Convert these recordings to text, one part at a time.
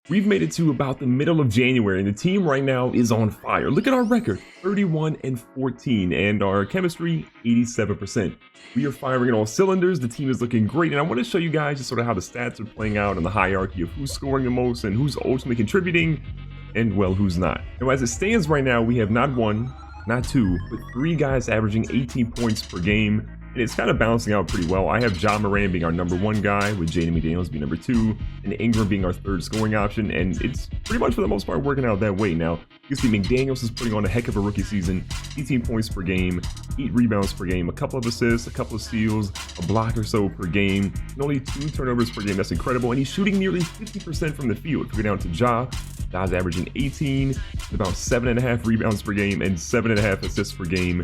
We've made it to about the middle of January, and the team right now is on fire. Look at our record, 31-14, and our chemistry, 87%. We are firing on all cylinders. The team is looking great, and I want to show you guys just sort of how the stats are playing out and the hierarchy of who's scoring the most and who's ultimately contributing, and, well, who's not. Now, as it stands right now, we have not one, not two, but three guys averaging 18 points per game. And it's kind of balancing out pretty well. I have Ja Morant being our #1 guy, with Jaden McDaniels being #2, and Ingram being our third scoring option, and it's pretty much for the most part working out that way. Now, you can see McDaniels is putting on a heck of a rookie season, 18 points per game, 8 rebounds per game, a couple of assists, a couple of steals, a block or so per game, and only 2 turnovers per game. That's incredible, and he's shooting nearly 50% from the field. If we go down to Ja's averaging 18, with about 7.5 rebounds per game and 7.5 assists per game.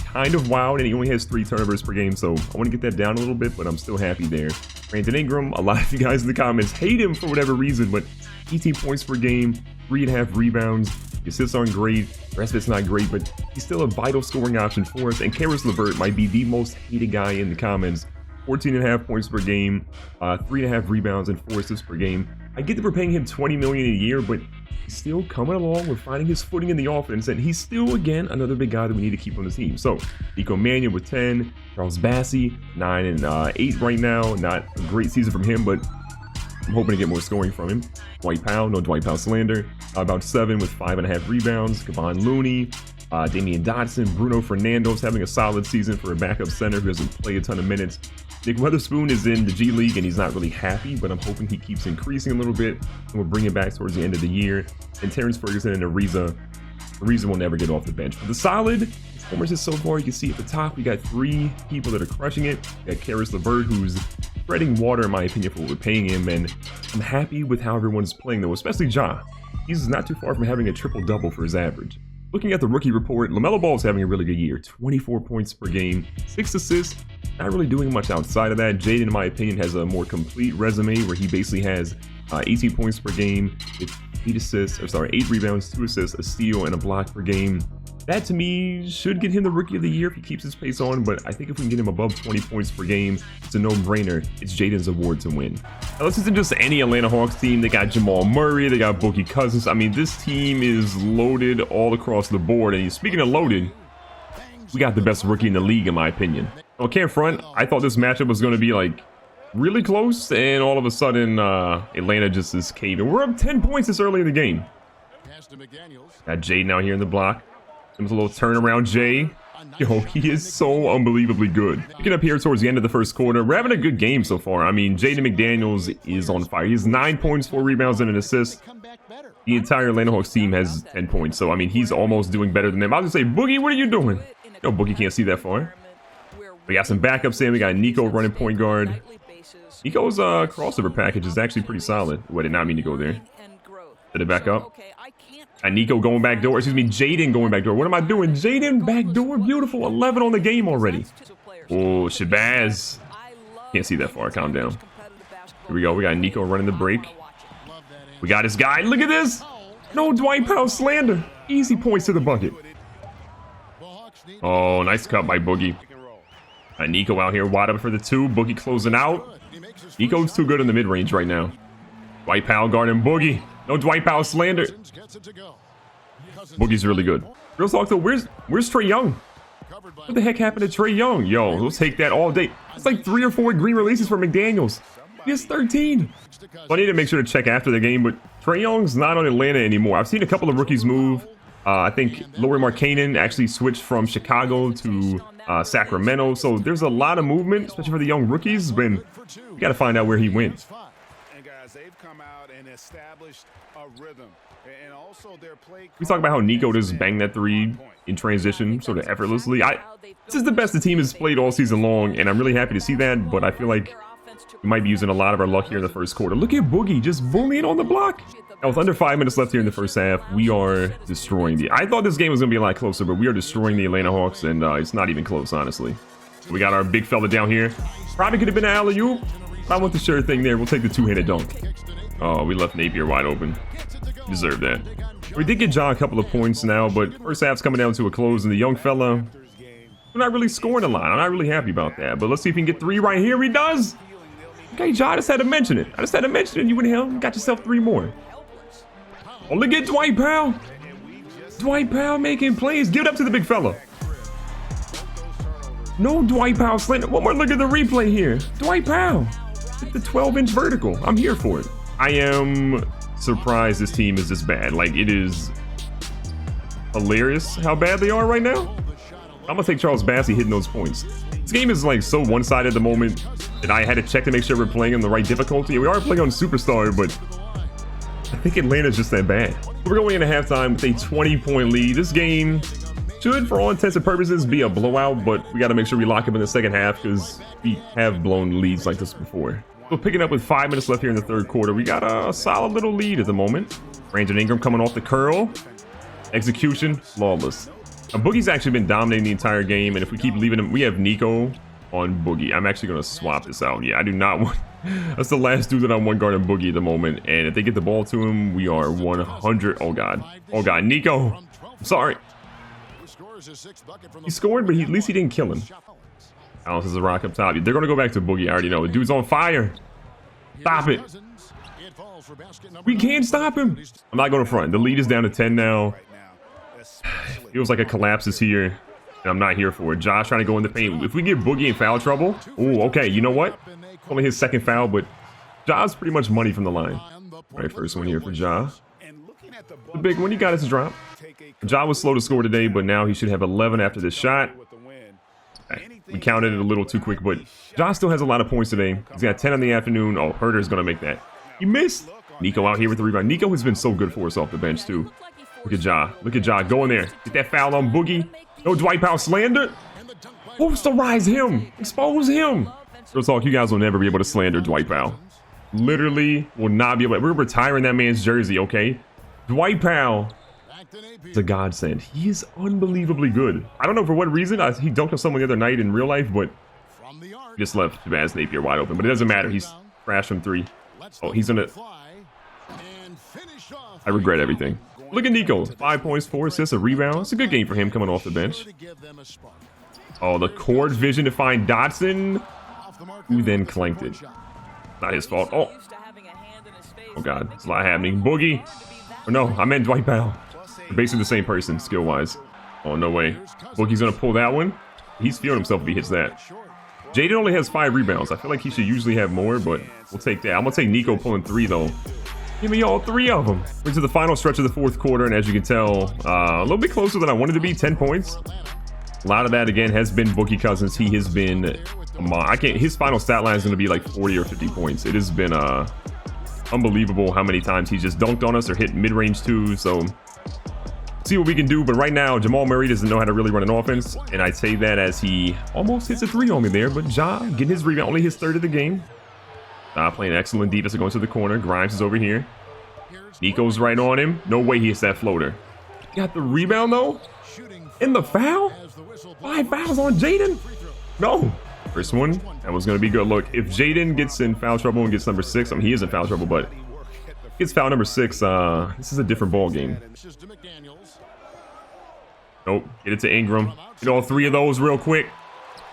Kind of wild, and he only has 3 turnovers per game, so I want to get that down a little bit, but I'm still happy there. Brandon Ingram, a lot of you guys in the comments hate him for whatever reason, but 18 points per game, 3.5 rebounds, the assists aren't great, the rest of it's not great, but he's still a vital scoring option for us. And Karis LeVert might be the most hated guy in the comments. 14.5 points per game, 3.5 rebounds, and 4 assists per game. I get that we're paying him $20 million a year, but he's still coming along. We're finding his footing in the offense, and he's still, again, another big guy that we need to keep on the team. So, Nico Mannion with 10, Charles Bassey, 9 and 8 right now. Not a great season from him, but I'm hoping to get more scoring from him. Dwight Powell, no Dwight Powell slander, about 7 with 5.5 rebounds. Kevon Looney, Damian Dotson, Bruno Fernando's having a solid season for a backup center who doesn't play a ton of minutes. Nick Weatherspoon is in the G League and he's not really happy, but I'm hoping he keeps increasing a little bit, and we'll bring him back towards the end of the year. And Terrence Ferguson and Ariza will never get off the bench. But the solid performances so far, you can see at the top, we got 3 people that are crushing it. We got Karis LeVert, who's treading water, in my opinion, for what we're paying him, and I'm happy with how everyone's playing, though, especially Ja. He's not too far from having a triple-double for his average. Looking at the rookie report, LaMelo Ball is having a really good year. 24 points per game, 6 assists, not really doing much outside of that. Jaden, in my opinion, has a more complete resume where he basically has 18 points per game, with 8 rebounds, 2 assists, a steal, and a block per game. That, to me, should get him the Rookie of the Year if he keeps his pace on, but I think if we can get him above 20 points per game, it's a no-brainer. It's Jaden's award to win. Now, this isn't just any Atlanta Hawks team. They got Jamal Murray, they got Boogie Cousins. I mean, this team is loaded all across the board, and speaking of loaded, we got the best rookie in the league, in my opinion. I can't front. I thought this matchup was going to be, like, really close, and all of a sudden, Atlanta just is caving. We're up 10 points this early in the game. Got Jaden out here in the block. There's a little turnaround, Jay. Yo, he is so unbelievably good. Picking up here towards the end of the first quarter. We're having a good game so far. I mean, Jaden McDaniels is on fire. He has 9 points, 4 rebounds, and an assist. The entire Atlanta Hawks team has 10 points. So, I mean, he's almost doing better than them. I was going to say, Boogie, what are you doing? No, Boogie can't see that far. We got some backups in. We got Nico running point guard. Nico's crossover package is actually pretty solid. Wait, I did not mean to go there. Did it back up? And Nico going back door. Excuse me, Jaden going back door. What am I doing? Jaden back door. Beautiful. 11 on the game already. Oh, Shabazz. Can't see that far. Calm down. Here we go. We got Nico running the break. We got this guy. Look at this. No Dwight Powell slander. Easy points to the bucket. Oh, nice cut by Boogie. Nico out here wide up for the 2. Boogie closing out. Nico's too good in the mid-range right now. Dwight Powell guarding Boogie. No Dwight Powell slander. Boogie's really good. Real talk though, where's Trae Young? What the heck happened to Trae Young? Yo, we'll take that all day. It's like 3 or 4 green releases for McDaniels. He has 13. So I need to make sure to check after the game, but Trae Young's not on Atlanta anymore. I've seen a couple of rookies move. I think Lauri Markkanen actually switched from Chicago to Sacramento. So there's a lot of movement, especially for the young rookies, but we got to find out where he went. They've come out and established a rhythm, and also their play. We talk about how Nico just banged that 3 in transition sort of effortlessly. This is the best the team has played all season long, and I'm really happy to see that, but I feel like we might be using a lot of our luck here in the first quarter. Look at Boogie just bullying on the block. Now, with under 5 minutes left here in the first half, we are destroying I thought this game was going to be a lot closer, but we are destroying the Atlanta Hawks, and it's not even close, honestly. We got our big fella down here. Probably could have been an alley-oop. I want the sure thing there. We'll take the 2-handed dunk. Oh, we left Napier wide open. Deserve that. We did get Ja a couple of points now, but first half's coming down to a close, and the young fella, we're not really scoring a lot. I'm not really happy about that, but let's see if he can get 3 right here. He does. Okay, Ja, I just had to mention it. I just had to mention it. You and him got yourself 3 more. Oh, look at Dwight Powell. Dwight Powell making plays. Give it up to the big fella. No Dwight Powell slant. One more look at the replay here. Dwight Powell. Hit the 12-inch vertical. I'm here for it. I am surprised this team is this bad. Like, it is hilarious how bad they are right now. I'm gonna take Charles Bassey hitting those points. This game is like so one-sided at the moment that I had to check to make sure we're playing on the right difficulty. We are playing on Superstar, but I think Atlanta's just that bad. We're going into halftime with a 20-point lead. This game should, for all intents and purposes, be a blowout, but we got to make sure we lock up in the second half because we have blown leads like this before. So picking up with 5 minutes left here in the third quarter, we got a solid little lead at the moment. Brandon Ingram coming off the curl. Execution, flawless. Now, Boogie's actually been dominating the entire game, and if we keep leaving him, we have Nico on Boogie. I'm actually going to swap this out. Yeah, I do not want... That's the last dude that I want guarding Boogie at the moment, and if they get the ball to him, we are 100... Oh, God. Oh, God. Nico. I'm sorry. He scored, but at least he didn't kill him. Alice is a rock up top. They're going to go back to Boogie. I already know. The dude's on fire. Stop it. We can't stop him. I'm not going to front. The lead is down to 10 now. Feels like a collapse is here, and I'm not here for it. Josh trying to go in the paint. If we get Boogie in foul trouble, oh, okay. You know what? Only his second foul, but Ja's pretty much money from the line. All right, first one here for Ja. The big one. He got his drop. Ja was slow to score today, but now he should have 11 after this shot. Okay, we counted it a little too quick, but Ja still has a lot of points today. He's got 10 in the afternoon. Oh, Herter's going to make that. He missed. Nico out here with the rebound. Nico has been so good for us off the bench, too. Look at Ja. Look at Ja. Go in there. Get that foul on Boogie. No Dwight Powell slander. Posterize him. Expose him. Real talk, you guys will never be able to slander Dwight Powell. Literally will not be able to. We're retiring that man's jersey, okay? Dwight Powell is a godsend. He is unbelievably good. I don't know for what reason. He dunked on someone the other night in real life, but he just left Shabazz Napier wide open. But it doesn't matter. He's trash from 3. Oh, he's gonna... I regret everything. Look at Nico. 5 points, 4 assists, a rebound. It's a good game for him coming off the bench. Oh, the court vision to find Dotson, who then clanked it. Not his fault. Oh. Oh, God. There's a lot happening. Boogie. Oh, no. I meant Dwight Powell. They're basically the same person, skill-wise. Oh, no way. Boogie's going to pull that one. He's feeling himself if he hits that. Jaden only has 5 rebounds. I feel like he should usually have more, but we'll take that. I'm going to take Nico pulling 3, though. Give me all 3 of them. We're to the final stretch of the fourth quarter, and as you can tell, a little bit closer than I wanted to be. 10 points. A lot of that, again, has been Boogie Cousins. He has been... his final stat line is going to be like 40 or 50 points. It has been unbelievable how many times he's just dunked on us or hit mid-range too. So see what we can do. But right now, Jamal Murray doesn't know how to really run an offense, and I say that as he almost hits a 3 on me there. But Ja getting his rebound, only his 3rd of the game. Playing excellent defense, going to the corner. Grimes is over here. Nico's right on him. No way he hits that floater. Got the rebound though. In the foul. 5 fouls on Jaden. No. First one. That was going to be good. Look, if Jaden gets in foul trouble and gets number 6, I mean, he is in foul trouble, but gets foul number 6, this is a different ball game. Nope. Get it to Ingram. Get all 3 of those real quick.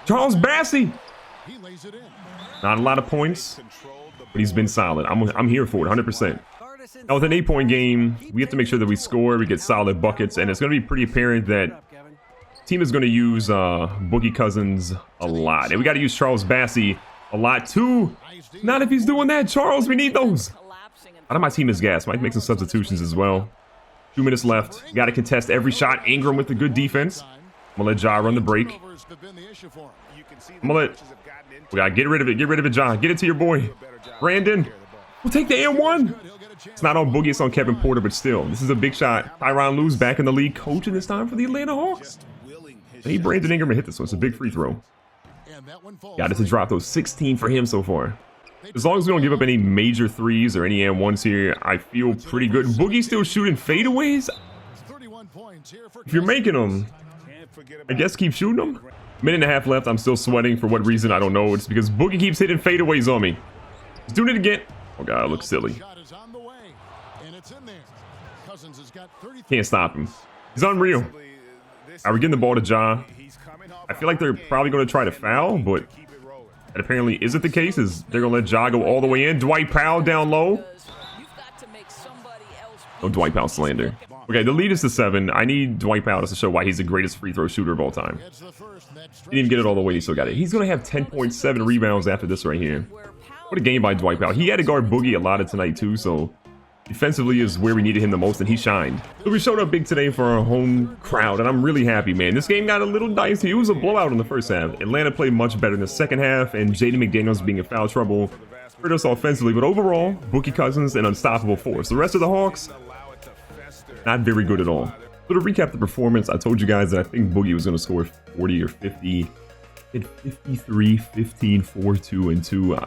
Charles Bassey. Not a lot of points, but he's been solid. I'm here for it, 100%. Now, with an 8-point game, we have to make sure that we score, we get solid buckets, and it's going to be pretty apparent that the team is going to use Boogie Cousins a lot. And we got to use Charles Bassey a lot, too. Not if he's doing that, Charles. We need those. A lot of my team is gas. Might make some substitutions as well. 2 minutes left. Got to contest every shot. Ingram with the good defense. I'm going to let Ja run the break. I'm going to let... We got to get rid of it. Get rid of it, Ja. Get it to your boy. Brandon. We'll take the and-1. It's not on Boogie. It's on Kevin Porter, but still. This is a big shot. Tyronn Lue's back in the league, coaching this time for the Atlanta Hawks. I need Brandon Ingram to hit this one. It's a big free throw. Got it to drop those 16 for him so far. As long as we don't give up any major threes or any and-1s here, I feel pretty good. Boogie's still shooting fadeaways. If you're making them, I guess keep shooting them. Minute and a half left. I'm still sweating. For what reason, I don't know. It's because Boogie keeps hitting fadeaways on me. He's doing it again. Oh, God, I look silly. Can't stop him. He's unreal. All right, we're getting the ball to Ja. I feel like they're probably going to try to foul, but That apparently isn't the case, as they're going to let Ja go all the way in. Dwight Powell down low. No Dwight Powell slander. Okay, the lead is to 7. I need Dwight Powell to show why he's the greatest free throw shooter of all time. Didn't even get it all the way, he still got it. He's going to have 10.7 rebounds after this right here. What a game by Dwight Powell. He had to guard Boogie a lot of tonight too, so defensively is where we needed him the most, and he shined. So we showed up big today for our home crowd, and I'm really happy, man. This game got a little dicey. It was a blowout in the first half. Atlanta played much better in the second half, and Jaden McDaniels being in foul trouble hurt us offensively. But overall, Boogie Cousins an unstoppable force. The rest of the Hawks, not very good at all. So to recap the performance, I told you guys that I think Boogie was going to score 40 or 50. Hit 53, 15, 4, 2, and 2.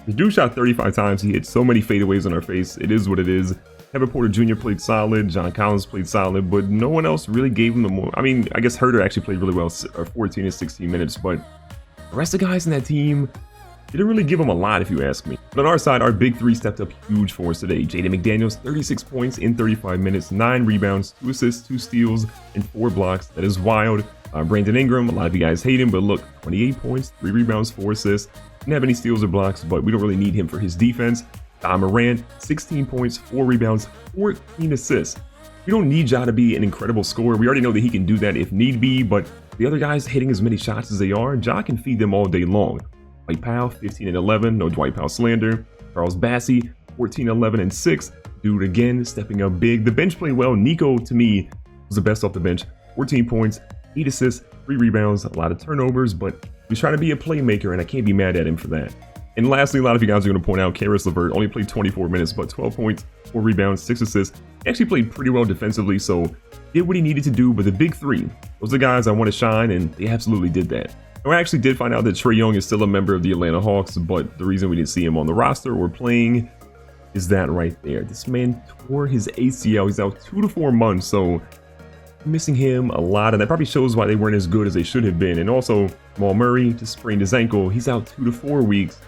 The dude shot 35 times. He hit so many fadeaways on our face. It is what it is. Kevin Porter Jr. played solid. John Collins played solid, but no one else really gave him the more. I mean, I guess Herter actually played really well, 14 and 16 minutes, but the rest of the guys in that team didn't really give him a lot, if you ask me. But on our side, our big 3 stepped up huge for us today. Jaden McDaniels, 36 points in 35 minutes, 9 rebounds, 2 assists, 2 steals, and 4 blocks. That is wild. Brandon Ingram, a lot of you guys hate him, but look, 28 points, 3 rebounds, 4 assists. Didn't have any steals or blocks, but we don't really need him for his defense. Ja Morant, 16 points, 4 rebounds, 14 assists. We don't need Ja to be an incredible scorer. We already know that he can do that if need be, but the other guys hitting as many shots as they are, Ja can feed them all day long. Dwight Powell, 15 and 11, no Dwight Powell slander. Charles Bassey, 14, 11, and 6. Dude, again, stepping up big. The bench played well. Nico, to me, was the best off the bench. 14 points, 8 assists, 3 rebounds, a lot of turnovers, but he's trying to be a playmaker, and I can't be mad at him for that. And lastly, a lot of you guys are going to point out Karis LeVert only played 24 minutes, but 12 points, 4 rebounds, 6 assists. He actually played pretty well defensively, so did what he needed to do. But the big 3, those are the guys I want to shine, and they absolutely did that. I actually did find out that Trae Young is still a member of the Atlanta Hawks, but the reason we didn't see him on the roster or playing is that right there. This man tore his ACL. He's out 2 to 4 months, so missing him a lot, and that probably shows why they weren't as good as they should have been. And also, Jamal Murray just sprained his ankle. He's out 2 to 4 weeks.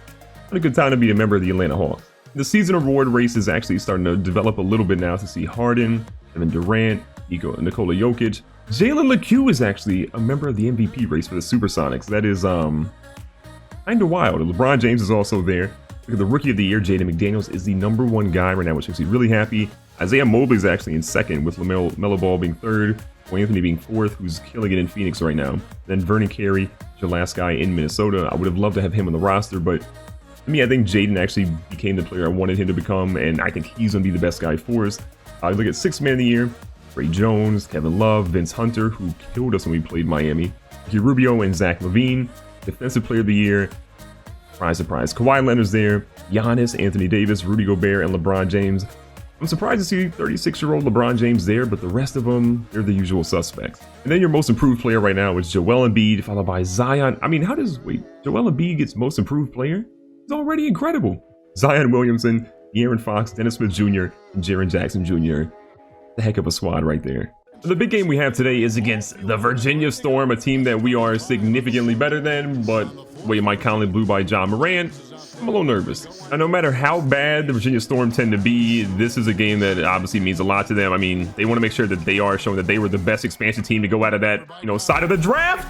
Not a good time to be a member of the Atlanta Hawks. The season award race is actually starting to develop a little bit now to see Harden, Kevin Durant, Nikola Jokic. Jalen LeCue is actually a member of the MVP race for the Supersonics. That is kind of wild. LeBron James is also there. Look at the Rookie of the Year, Jaden McDaniels, is the #1 guy right now, which makes me really happy. Isaiah Mobley is actually in 2nd, with LaMelo Ball being 3rd, Anthony being 4th, who's killing it in Phoenix right now. Then Vernon Carey, your last guy in Minnesota. I would have loved to have him on the roster, but to me, I think Jaden actually became the player I wanted him to become, and I think he's going to be the best guy for us. Look at 6th man of the year, Ray Jones, Kevin Love, Vince Hunter, who killed us when we played Miami, Ricky Rubio, and Zach LaVine. Defensive player of the year, surprise, surprise, Kawhi Leonard's there, Giannis, Anthony Davis, Rudy Gobert, and LeBron James. I'm surprised to see 36-year-old LeBron James there, but the rest of them, they're the usual suspects. And then your most improved player right now is Joel Embiid, followed by Zion. I mean, Joel Embiid gets most improved player? He's already incredible. Zion Williamson, De'Aaron Fox, Dennis Smith Jr., and Jaren Jackson Jr. The heck of a squad right there. The big game we have today is against the Virginia Storm, a team that we are significantly better than, but the way Mike Conley blew by Ja Morant, I'm a little nervous. And no matter how bad the Virginia Storm tend to be, this is a game that obviously means a lot to them. I mean, they want to make sure that they are showing that they were the best expansion team to go out of that, side of the draft.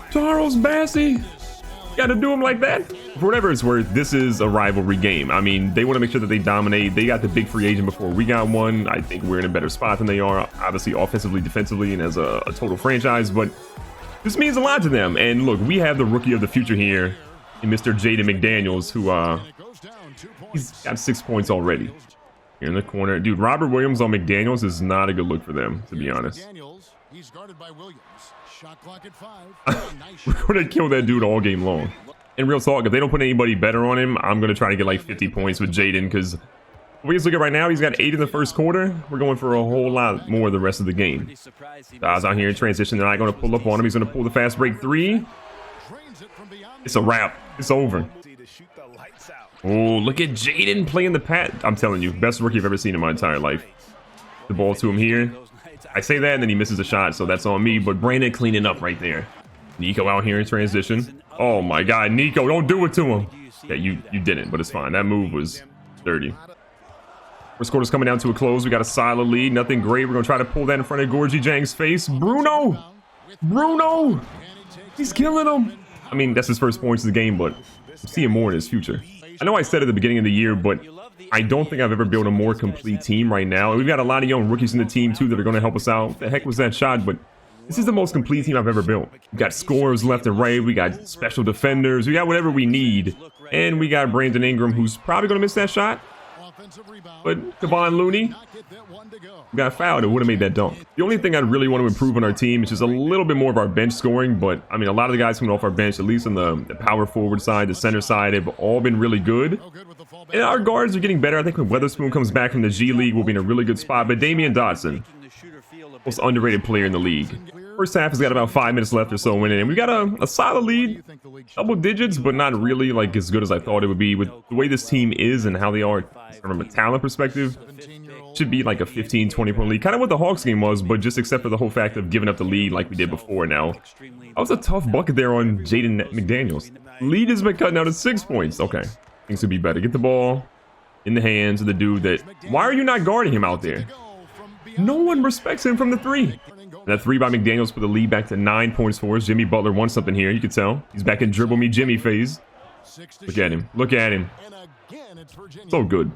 Charles Bassey. Got to do him like that? For whatever it's worth, this is a rivalry game. I mean, they want to make sure that they dominate. They got the big free agent before we got one. I think we're in a better spot than they are, obviously offensively, defensively, and as a total franchise. But this means a lot to them. And look, we have the rookie of the future here in Mr. Jaden McDaniels, who he's got 6 points already. Here in the corner. Dude, Robert Williams on McDaniels is not a good look for them, to be honest. He's guarded by Williams. Shot clock at 5. We're going to kill that dude all game long. In real talk, if they don't put anybody better on him, I'm going to try to get like 50 points with Jaden, because we just look at right now, he's got 8 in the first quarter. We're going for a whole lot more the rest of the game. Guys out here in transition, they're not going to pull up on him. He's going to pull the fast break 3. It's a wrap. It's over. Oh, look at Jaden playing the pat. I'm telling you, best rookie I've ever seen in my entire life. The ball to him here. I say that and then he misses a shot, so that's on me. But Brandon cleaning up right there. Nico out here in transition. Oh my God, Nico, don't do it to him. Yeah, you didn't, but it's fine. That move was dirty. First quarter's coming down to a close. We got a solid lead. Nothing great. We're going to try to pull that in front of Gorgie Jang's face. Bruno! Bruno! He's killing him! I mean, that's his first points of the game, but I'm seeing more in his future. I know I said at the beginning of the year, but I don't think I've ever built a more complete team right now. We've got a lot of young rookies in the team, too, that are going to help us out. What the heck was that shot? But this is the most complete team I've ever built. We got scorers left and right. We got special defenders. We got whatever we need. And we got Brandon Ingram, who's probably going to miss that shot. But Kevon Looney got fouled and would have made that dunk. The only thing I'd really want to improve on our team is just a little bit more of our bench scoring. But, I mean, a lot of the guys coming off our bench, at least on the power forward side, the center side, have all been really good. And our guards are getting better. I think when Weatherspoon comes back from the G League, we'll be in a really good spot. But Damian Dotson, most underrated player in the league. First half has got about 5 minutes left or so in it, and we got a solid lead, double digits, but not really like as good as I thought it would be. With the way this team is and how they are from a talent perspective, should be like a 15-20 point lead, kind of what the Hawks game was, but just except for the whole fact of giving up the lead like we did before. Now that was a tough bucket there on Jaden McDaniels. Lead has been cut down to 6 points. Okay, things could be better. Get the ball in the hands of the dude that, why are you not guarding him out there? No one respects him from the three. That three by McDaniels put the lead back to 9 points for us. Jimmy Butler wants something here. You can tell. He's back in dribble me Jimmy phase. Look at him. Look at him. So good.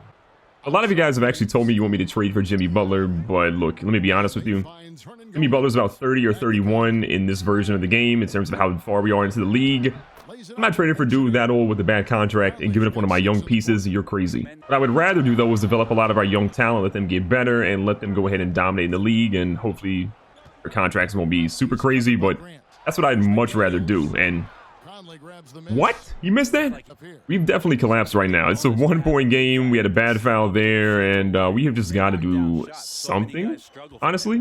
A lot of you guys have actually told me you want me to trade for Jimmy Butler, but look, let me be honest with you. Jimmy Butler's about 30 or 31 in this version of the game in terms of how far we are into the league. I'm not trading for a dude that old with a bad contract and giving up one of my young pieces. You're crazy. What I would rather do, though, is develop a lot of our young talent, let them get better, and let them go ahead and dominate in the league, and hopefully their contracts won't be super crazy, but that's what I'd much rather do. And what? You missed that? We've definitely collapsed right now. It's a 1 point game. We had a bad foul there, and we have just got to do something, honestly.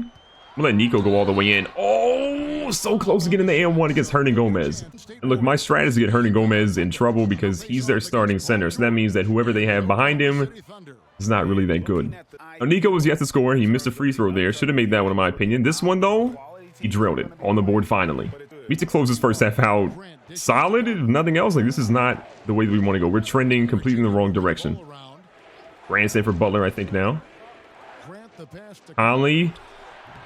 I'm gonna let Nico go all the way in. Oh, so close to getting the and one against Hernan Gomez. And look, my strategy is to get Hernan Gomez in trouble because he's their starting center. So that means that whoever they have behind him is not really that good. Now, Nico was yet to score. He missed a free throw there. Should have made that one, in my opinion. This one, though, he drilled it on the board finally. We need to close this first half out solid, if nothing else. Like, this is not the way that we want to go. We're trending completely in the wrong direction. Grandstand for Butler, I think, now. Conley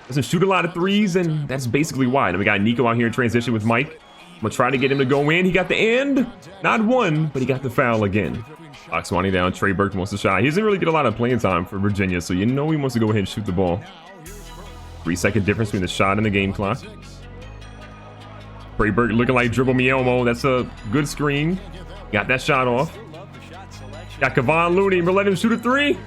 doesn't shoot a lot of threes, and that's basically why. And we got Nico out here in transition with Mike. I'm going to try to get him to go in. He got the end. Not one, but he got the foul again. Box winding down. Trey Burke wants to shot. He doesn't really get a lot of playing time for Virginia, so you know he wants to go ahead and shoot the ball. 3-second difference between the shot and the game clock. Trey Burke looking like Dribble Me Elmo. That's a good screen. Got that shot off. Got Kevon Looney. We're letting him shoot a three.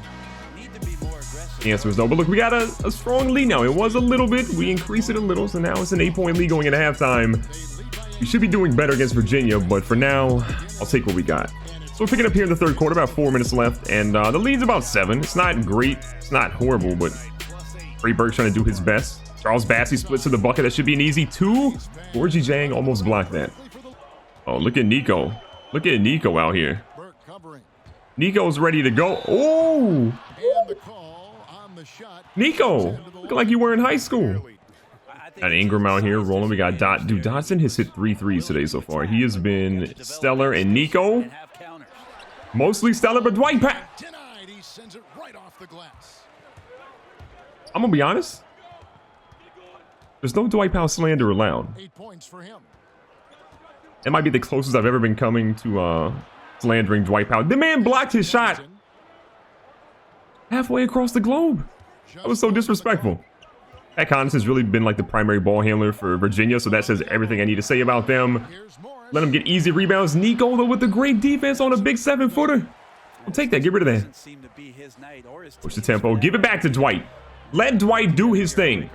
The answer is no, but look, we got a strong lead now. It was a little bit. We increased it a little, so now it's an 8-point lead going into halftime. We should be doing better against Virginia, but for now, I'll take what we got. So we're picking up here in the third quarter, about 4 minutes left, and the lead's about 7. It's not great. It's not horrible, but Trey Burke trying to do his best. Charles Bassey splits to the bucket. That should be an easy 2. Gorgie Jang almost blocked that. Oh, look at Nico. Look at Nico out here. Nico's ready to go. Oh! Nico, looking like you were in high school. Got Ingram out here rolling. We got Dude, Dotson has hit 3 threes today so far. He has been stellar. And Nico, mostly stellar, but Dwight Powell. I'm gonna be honest. There's no Dwight Powell slander allowed. That might be the closest I've ever been coming to slandering Dwight Powell. The man blocked his shot halfway across the globe. That was so disrespectful. Pat Connaughton has really been like the primary ball handler for Virginia, so that says everything I need to say about them. Let them get easy rebounds. Nico, though, with the great defense on a big 7-footer. I'll take that. Get rid of that. Push the tempo. Give it back to Dwight. Let Dwight do his thing.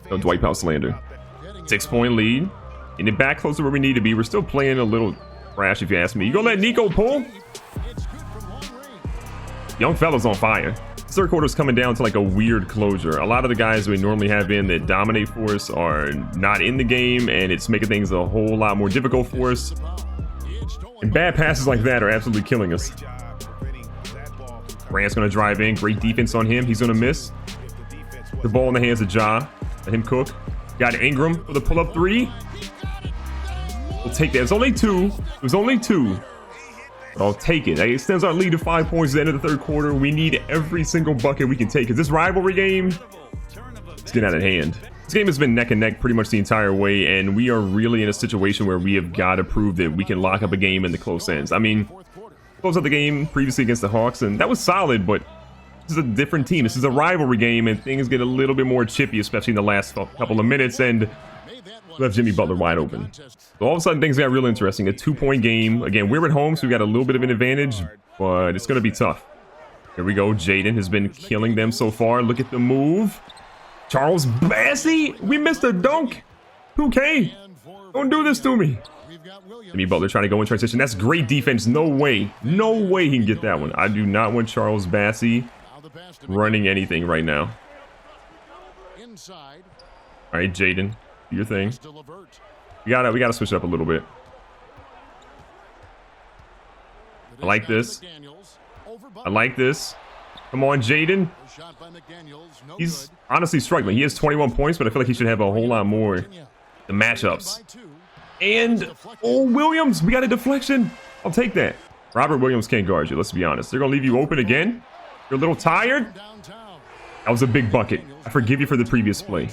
No Dwight Powell slander. 6-point lead. In it back close to where we need to be. We're still playing a little trash, if you ask me. You gonna let Nico pull? Young fella's on fire. Third quarter's coming down to like a weird closure. A lot of the guys we normally have in that dominate for us are not in the game, and it's making things a whole lot more difficult for us. And bad passes like that are absolutely killing us. Grant's gonna drive in. Great defense on him. He's gonna miss. The ball in the hands of Ja. Let him cook. Got Ingram for the pull-up 3. We'll take that. It's only 2. It was only 2. But I'll take it. It extends our lead to 5 points at the end of the third quarter. We need every single bucket we can take. Because this rivalry game, it's getting out of hand. This game has been neck and neck pretty much the entire way, and we are really in a situation where we have got to prove that we can lock up a game in the close ends. I mean, close out the game previously against the Hawks, and that was solid, but this is a different team. This is a rivalry game, and things get a little bit more chippy, especially in the last couple of minutes, and we have Jimmy Butler wide open. So all of a sudden, things got real interesting. A 2-point game. Again, we're at home, so we got a little bit of an advantage, but it's going to be tough. Here we go. Jaden has been killing them so far. Look at the move. Charles Bassey, we missed a dunk. 2K, don't do this to me. Jimmy Butler trying to go in transition. That's great defense. No way he can get that one. I do not want Charles Bassey running anything right now. All right, Jaden, do your thing. We gotta switch it up a little bit. I like this. I like this. Come on, Jaden. He's honestly struggling. He has 21 points, but I feel like he should have a whole lot more. The matchups. And, oh, Williams, we got a deflection. I'll take that. Robert Williams can't guard you, let's be honest. They're going to leave you open again. You're a little tired. That was a big bucket. I forgive you for the previous play.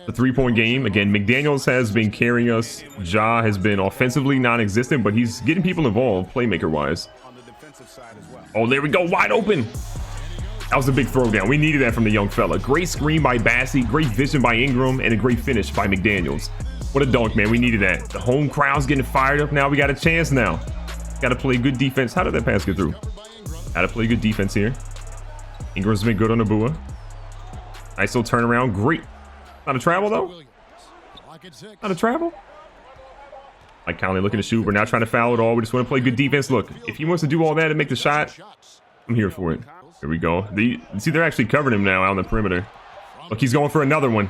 The 3-point game. Again, McDaniels has been carrying us. Ja has been offensively non-existent, but he's getting people involved playmaker-wise. Oh, there we go. Wide open. That was a big throwdown. We needed that from the young fella. Great screen by Bassey, great vision by Ingram, and a great finish by McDaniels. What a dunk, man. We needed that. The home crowd's getting fired up now. We got a chance now. Got to play good defense. How did that pass get through? Got to play good defense here. Ingram's been good on Abua. Nice little turnaround. Great. Not a travel, though? Not a travel? Mike Conley looking to shoot. We're not trying to foul at all. We just want to play good defense. Look, if he wants to do all that and make the shot, I'm here for it. Here we go. See, they're actually covering him now out on the perimeter. Look, he's going for another one.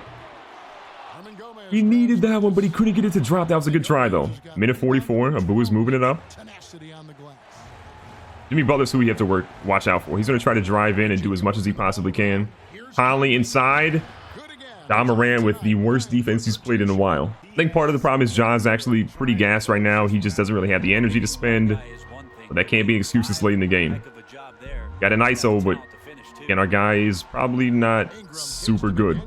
He needed that one, but he couldn't get it to drop. That was a good try, though. Minute 44. Abua's moving it up. Jimmy Butler's who we have to watch out for. He's going to try to drive in and do as much as he possibly can. Conley inside. Ja Morant with the worst defense he's played in a while. I think part of the problem is Ja's actually pretty gassed right now. He just doesn't really have the energy to spend. But that can't be an excuse this late in the game. Got an ISO, but again, our guy is probably not super good.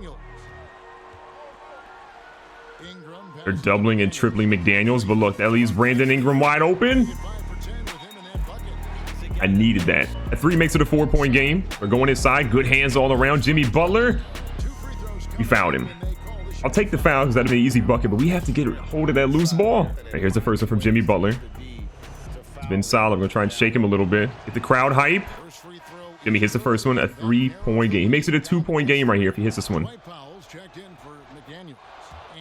They're doubling and tripling McDaniels, but look, that leaves Brandon Ingram wide open. I needed that. A 3 makes it a 4-point game. We're going inside. Good hands all around. Jimmy Butler. We fouled him. I'll take the foul because that'd be an easy bucket, but we have to get a hold of that loose ball. All right, here's the first one from Jimmy Butler. It's been solid. I'm going to try and shake him a little bit. Get the crowd hype. Jimmy hits the first one. A 3-point game. He makes it a 2-point game right here if he hits this one.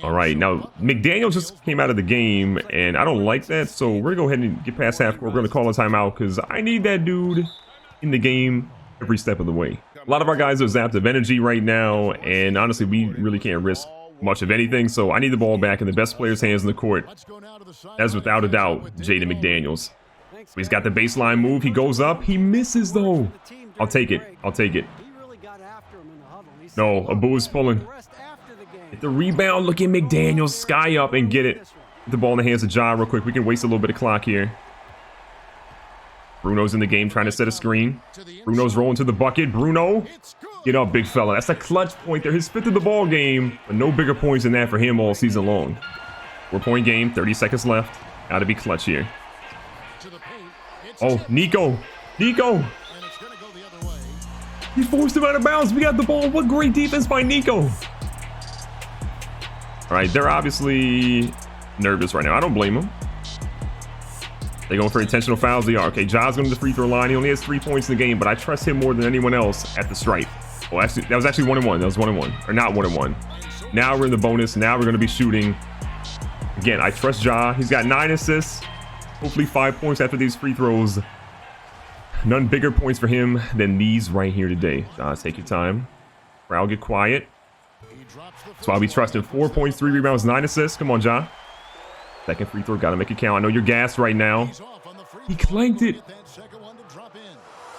All right, now McDaniels just came out of the game, and I don't like that, so we're going to go ahead and get past half court. We're going to call a timeout because I need that dude in the game every step of the way. A lot of our guys are zapped of energy right now, and honestly, we really can't risk much of anything, so I need the ball back in the best player's hands in the court. That's without a doubt Jaden McDaniels. He's got the baseline move. He goes up. He misses, though. I'll take it. I'll take it. No, Abua's pulling. Get the rebound. Look at McDaniels. Sky up and get it. Get the ball in the hands of Ja real quick. We can waste a little bit of clock here. Bruno's in the game trying to set a screen. Bruno's rolling to the bucket. Bruno, get up, big fella. That's a clutch point there. His 5th of the ball game, but no bigger points than that for him all season long. 4-point game, 30 seconds left. Got to be clutch here. Oh, Nico. Nico. He forced him out of bounds. We got the ball. What great defense by Nico. All right, they're obviously nervous right now. I don't blame them. They're going for intentional fouls. They are. Okay, Ja's going to the free throw line. He only has 3 points in the game, but I trust him more than anyone else at the stripe. Oh, actually, that was actually 1-1. That was 1-1. Or not 1-1. Now we're in the bonus. Now we're going to be shooting. Again, I trust Ja. He's got 9 assists. Hopefully 5 points after these free throws. None bigger points for him than these right here today. Ja, take your time. Crowd, get quiet. That's why we trust him. 4 points, 3 rebounds, 9 assists. Come on, Ja. Second free throw, gotta make it count. I know you're gassed right now. He clanked it.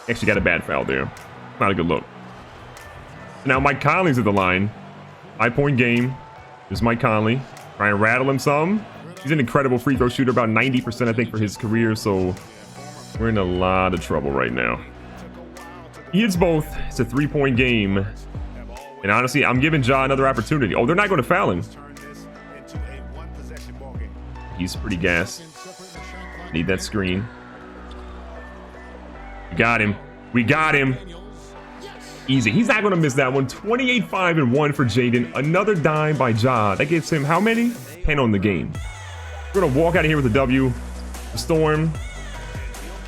Actually got a bad foul there. Not a good look. Now Mike Conley's at the line. 5-point game. There's Mike Conley. Trying to rattle him some. He's an incredible free throw shooter, about 90% I think for his career, so we're in a lot of trouble right now. He hits both. It's a 3-point game. And honestly, I'm giving Ja another opportunity. Oh, they're not going to foul him. He's pretty gassed. Need that screen. We got him. We got him. Easy. He's not going to miss that one. 28-5-1 for Jaden. Another dime by Ja. That gives him how many? 10 on the game. We're going to walk out of here with a W. The Storm. He'll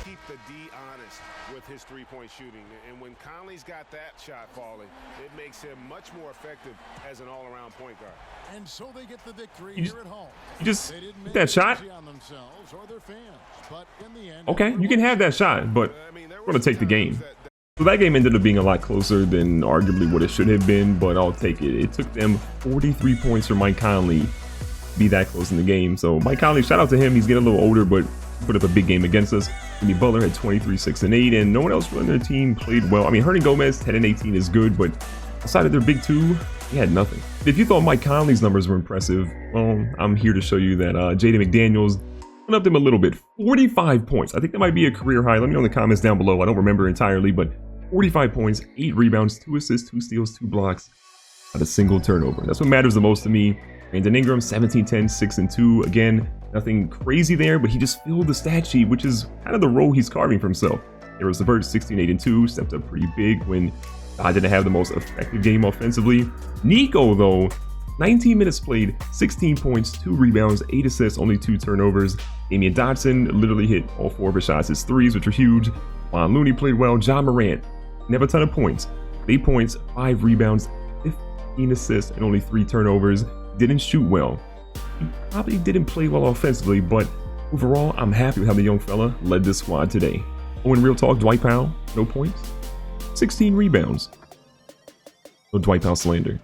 keep the D honest with his three-point shooting. And when Conley's got that shot falling, it makes him much more effective as an all-around point guard. And so they get the victory here at home. You just hit that shot. But in the end, Okay, you can have that shot, but we're going to take the game. So that game ended up being a lot closer than arguably what it should have been, but I'll take it. It took them 43 points for Mike Conley to be that close in the game. So Mike Conley, shout out to him. He's getting a little older, but put up a big game against us. Jimmy Butler had 23, 6, and 8, and no one else on their team played well. I mean, Hernan Gomez, 10 and 18 is good, but outside of their big two, he had nothing. If you thought Mike Conley's numbers were impressive, well, I'm here to show you that Jaden McDaniels went up them a little bit. 45 points. I think that might be a career high. Let me know in the comments down below. I don't remember entirely, but 45 points, 8 rebounds, 2 assists, 2 steals, 2 blocks, not a single turnover. That's what matters the most to me. Brandon Ingram, 17, 10, 6, and 2. Again, nothing crazy there, but he just filled the stat sheet, which is kind of the role he's carving for himself. Eros LeVert, 16, 8, and 2, stepped up pretty big when I didn't have the most effective game offensively. Nico, though, 19 minutes played, 16 points, 2 rebounds, 8 assists, only 2 turnovers. Damian Dotson literally hit all 4 of his shots, his threes, which are huge. Juan Looney played well. Ja Morant, never a ton of points. 8 points, 5 rebounds, 15 assists, and only 3 turnovers. Didn't shoot well. He probably didn't play well offensively, but overall, I'm happy with how the young fella led this squad today. Oh, and real talk, Dwight Powell, no points, 16 rebounds. No Dwight Powell slander.